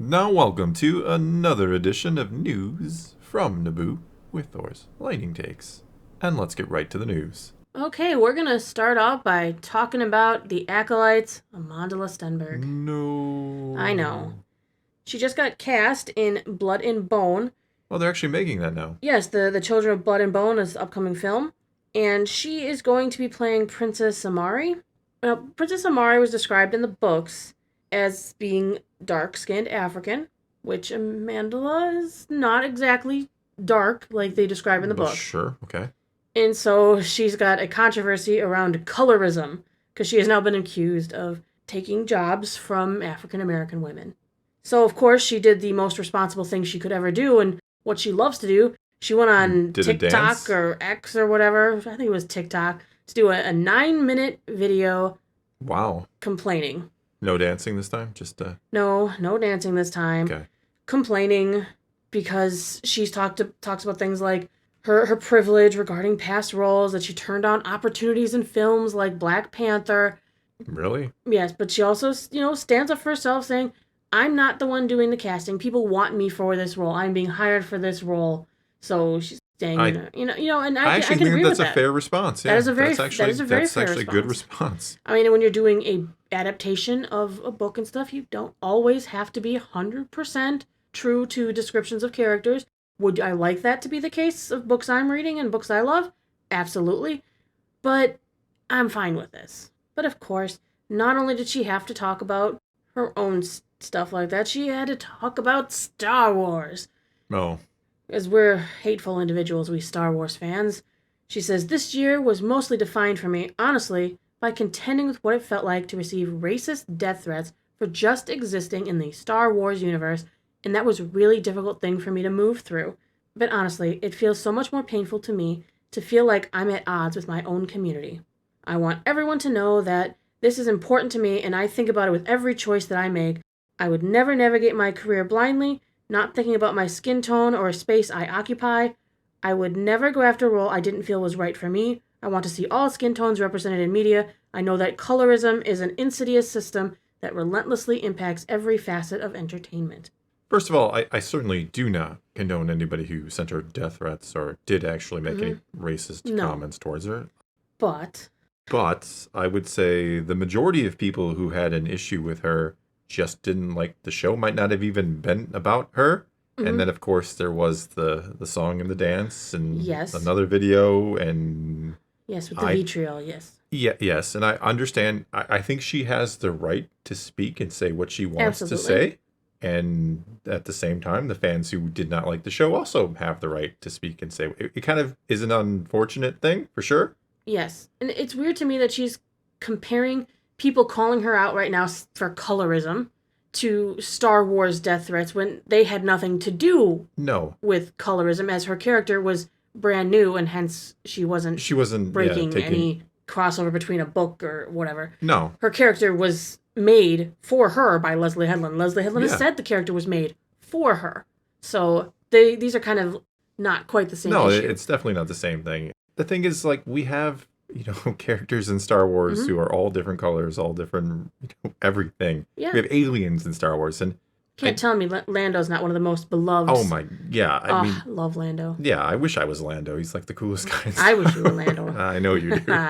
Now welcome to another edition of News from Naboo with Thor's Lightning Takes. And let's get right to the news. Okay, we're going to start off by talking about the acolytes, Amandla Stenberg. No. I know. She just got cast in Blood and Bone. Oh, they're actually making that now. Yes, the Children of Blood and Bone is the upcoming film. And she is going to be playing Princess Amari. Princess Amari was described in the books as being dark-skinned African, which Amandla is not exactly dark like they describe in the book. Sure, okay. And so she's got a controversy around colorism, because she has now been accused of taking jobs from African American women. So, of course, she did the most responsible thing she could ever do, and what she loves to do. She went on TikTok or X or whatever, I think it was TikTok, to do a 9-minute video. Wow. Complaining. No dancing this time? No dancing this time. Okay. Complaining because she's talks about things like her privilege regarding past roles, that she turned down opportunities in films like Black Panther. Really? Yes, but she also, stands up for herself saying, I'm not the one doing the casting. People want me for this role. I'm being hired for this role. So she's saying, and I actually can think agree that's with a fair response. Yeah, that is a very that's fair actually a good response. response. I mean, when you're doing a adaptation of a book and stuff, you don't always have to be 100% true to descriptions of characters. Would I like that to be the case of books I'm reading and books I love? Absolutely. But I'm fine with this. But of course, not only did she have to talk about her own stuff like that, she had to talk about Star Wars. Oh. As we're hateful individuals, we Star Wars fans. She says, this year was mostly defined for me, honestly, by contending with what it felt like to receive racist death threats for just existing in the Star Wars universe, and that was a really difficult thing for me to move through. But honestly, it feels so much more painful to me to feel like I'm at odds with my own community. I want everyone to know that this is important to me, and I think about it with every choice that I make. I would never navigate my career blindly, not thinking about my skin tone or a space I occupy. I would never go after a role I didn't feel was right for me. I want to see all skin tones represented in media. I know that colorism is an insidious system that relentlessly impacts every facet of entertainment. First of all, I certainly do not condone anybody who sent her death threats or did actually make any racist comments towards her. But I would say the majority of people who had an issue with her just didn't like the show, might not have even been about her. And then, of course, there was the song and the dance and another video. And yes, with the vitriol, yes. Yeah, yes. And I understand. I think she has the right to speak and say what she wants to say. And at the same time, the fans who did not like the show also have the right to speak and say it kind of is an unfortunate thing, for sure. Yes. And it's weird to me that she's comparing people calling her out right now for colorism to Star Wars death threats when they had nothing to do with colorism, as her character was brand new and hence she wasn't breaking any crossover between a book or whatever. No. Her character was made for her by Leslie Headland. Leslie Headland has said the character was made for her. So these are kind of not quite the same issue. No, it's definitely not the same thing. The thing is, like, we have, characters in Star Wars who are all different colors, all different, everything. Yeah. We have aliens in Star Wars. And can't tell me Lando's not one of the most beloved. Oh my, yeah. I mean, love Lando. Yeah, I wish I was Lando. He's like the coolest guy. I wish you were Lando. I know you do.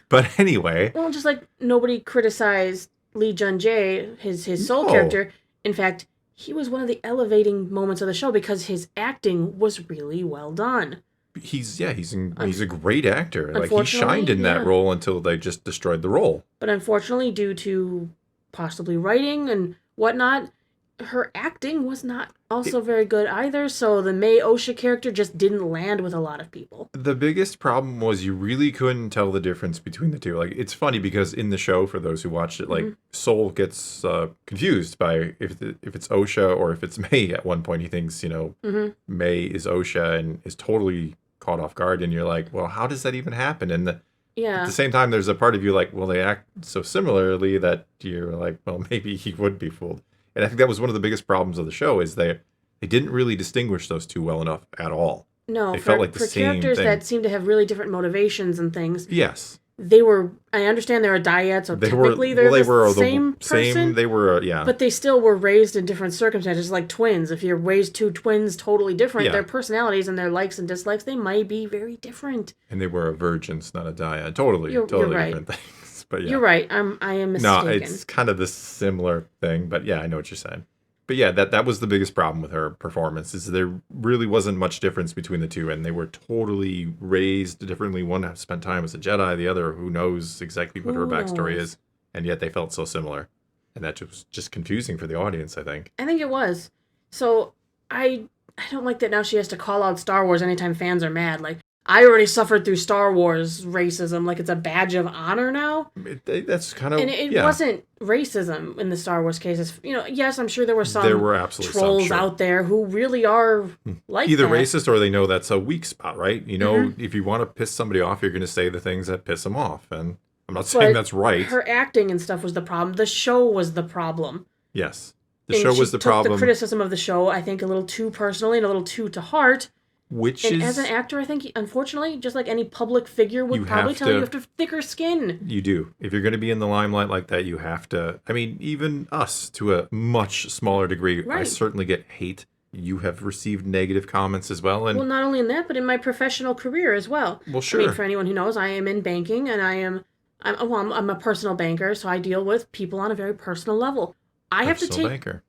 But anyway. Well, just like nobody criticized Lee Jun-jae, his soul character. In fact, he was one of the elevating moments of the show because his acting was really well done. He's a great actor. Like, he shined in that role until they just destroyed the role. But unfortunately, due to possibly writing and whatnot, her acting was not also very good either, so the May Osha character just didn't land with a lot of people. The biggest problem was you really couldn't tell the difference between the two. Like, it's funny because in the show, for those who watched it, like, Soul gets confused by if it's Osha or if it's May. At one point, he thinks, May is Osha and is totally caught off guard, and you're like, well, how does that even happen? And at the same time, there's a part of you like, well, they act so similarly that you're like, well, maybe he would be fooled. And I think that was one of the biggest problems of the show, is they didn't really distinguish those two well enough at all. No, they felt like the same characters thing. That seem to have really different motivations and things. Yes. I understand they're a dyad, so technically they're the same person. They were, yeah. But they still were raised in different circumstances, like twins. If you're raised two twins totally different, their personalities and their likes and dislikes, they might be very different. And they were virgins, not a dyad. Totally right. Different things. But yeah. You're right. I am mistaken. No, it's kind of the similar thing, but yeah, I know what you're saying. But yeah, that was the biggest problem with her performance, is there really wasn't much difference between the two, and they were totally raised differently. One spent time as a Jedi, the other, who knows exactly what her backstory is, and yet they felt so similar. And that was just confusing for the audience, I think. I think it was. So I don't like that now she has to call out Star Wars anytime fans are mad. Like, I already suffered through Star Wars racism. Like, it's a badge of honor now. That's kind of... And it wasn't racism in the Star Wars cases. You know, yes, I'm sure there were trolls out there who really are like either racist or they know that's a weak spot, right? You know, if you want to piss somebody off, you're going to say the things that piss them off. And I'm not saying that's right. Her acting and stuff was the problem. The show was the problem. Yes. The show was the problem. She took the criticism of the show, I think, a little too personally and a little too to heart. As an actor, I think, unfortunately, just like any public figure would probably tell you, you have to have thicker skin. You do. If you're going to be in the limelight like that, you have to. I mean, even us, to a much smaller degree, I certainly get hate. You have received negative comments as well. And well, not only in that, but in my professional career as well. Well, sure. I mean, for anyone who knows, I am in banking, and I'm a personal banker, so I deal with people on a very personal level. I have to take banker.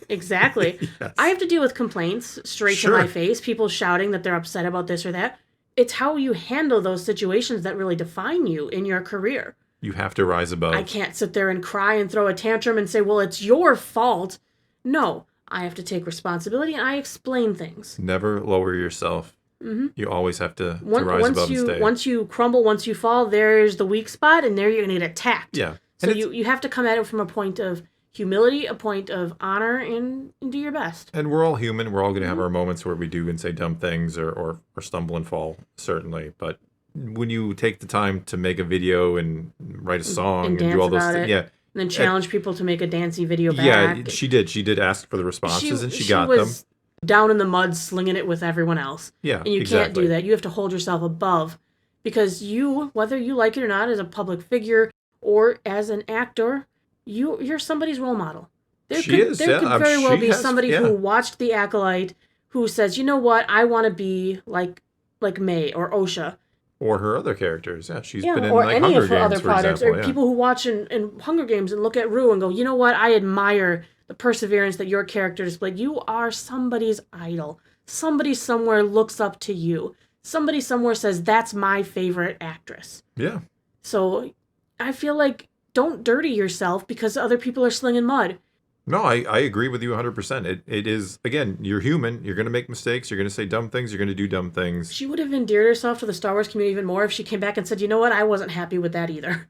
Exactly. Yes. I have to deal with complaints straight to my face, people shouting that they're upset about this or that. It's how you handle those situations that really define you in your career. You have to rise above. I can't sit there and cry and throw a tantrum and say, well, it's your fault. No, I have to take responsibility and I explain things. Never lower yourself. Mm-hmm. You always have to rise above and stay. Once you crumble, once you fall, there's the weak spot, and there you're going to get attacked. Yeah. So you have to come at it from a point of humility, a point of honor, and do your best. And we're all human. We're all going to have our moments where we do and say dumb things or stumble and fall, certainly. But when you take the time to make a video and write a song and do all those things, and then challenge people to make a dancey video back. Yeah, she did. She did ask for the responses, and she got them. She was down in the mud slinging it with everyone else. Yeah, and you can't do that. You have to hold yourself above, because you, whether you like it or not, as a public figure or as an actor, you're somebody's role model. There could very well be somebody who watched The Acolyte who says, you know what, I want to be like May or Osha. Or her other characters. Yeah, she's been in or like any Hunger of her Games, other projects. Example, or people who watch in Hunger Games and look at Rue and go, you know what, I admire the perseverance that your character displayed. You are somebody's idol. Somebody somewhere looks up to you. Somebody somewhere says, that's my favorite actress. Yeah. So I feel like don't dirty yourself because other people are slinging mud. No, I agree with you 100%. It is, again, you're human. You're going to make mistakes. You're going to say dumb things. You're going to do dumb things. She would have endeared herself to the Star Wars community even more if she came back and said, you know what, I wasn't happy with that either.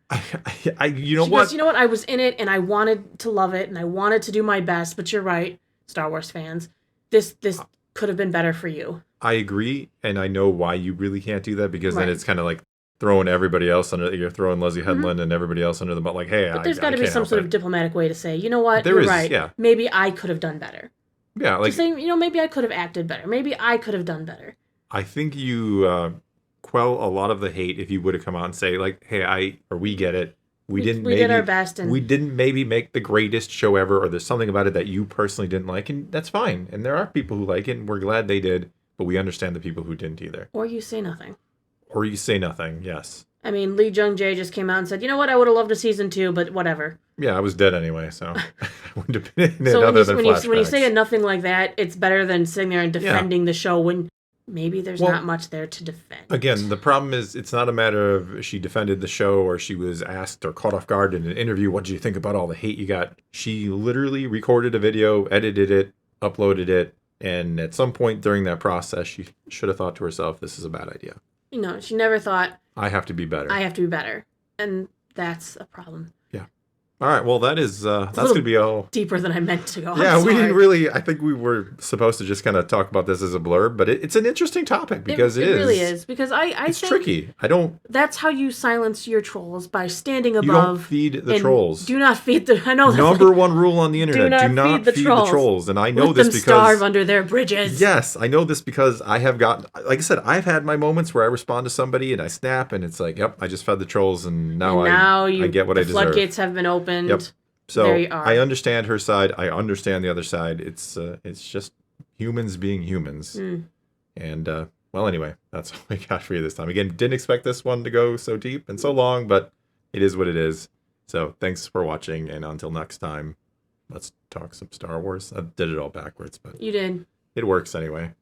You know what? Goes, you know what, I was in it and I wanted to love it and I wanted to do my best, but you're right, Star Wars fans. This could have been better for you. I agree, and I know why you really can't do that, because then it's kind of like throwing everybody else under. You're throwing Leslie Headland and everybody else under the butt. Like, hey, but there's got to be some sort of diplomatic way to say, you know what, you're right. Yeah. Maybe I could have done better. Yeah, like just saying, you know, maybe I could have acted better. Maybe I could have done better. I think you quell a lot of the hate if you would have come out and say, like, hey, we get it. We did our best, and we didn't maybe make the greatest show ever, or there's something about it that you personally didn't like, and that's fine. And there are people who like it, and we're glad they did, but we understand the people who didn't either. Or you say nothing. Or you say nothing, yes. I mean, Lee Jung-jae just came out and said, you know what, I would have loved a season 2, but whatever. Yeah, I was dead anyway, so I wouldn't have been in it other than flashbacks. When you say a nothing like that, it's better than sitting there and defending the show when maybe there's not much there to defend. Again, the problem is it's not a matter of she defended the show or she was asked or caught off guard in an interview, what did you think about all the hate you got? She literally recorded a video, edited it, uploaded it, and at some point during that process, she should have thought to herself, this is a bad idea. You know, she never thought, I have to be better. I have to be better. And that's a problem. Yeah. All right, well, that's going to be all. Deeper than I meant to go. Yeah, we didn't really. I think we were supposed to just kind of talk about this as a blurb, but it's an interesting topic because it really is. Because it's think tricky. I don't. That's how you silence your trolls, by standing above. You don't feed the trolls. Do not feed the. I know. Number one rule on the internet: do not feed the trolls. And I know this because starve under their bridges. Yes, I know this because I have gotten. Like I said, I've had my moments where I respond to somebody and I snap, and it's like, yep, I just fed the trolls, and now I get what I deserve. The floodgates have been opened. Yep. So I understand her side. I understand the other side. It's just humans being humans. And well, anyway, that's all I got for you this time. Again, didn't expect this one to go so deep and so long, but it is what it is. So thanks for watching, and until next time, let's talk some Star Wars. I did it all backwards, but you did. It works anyway.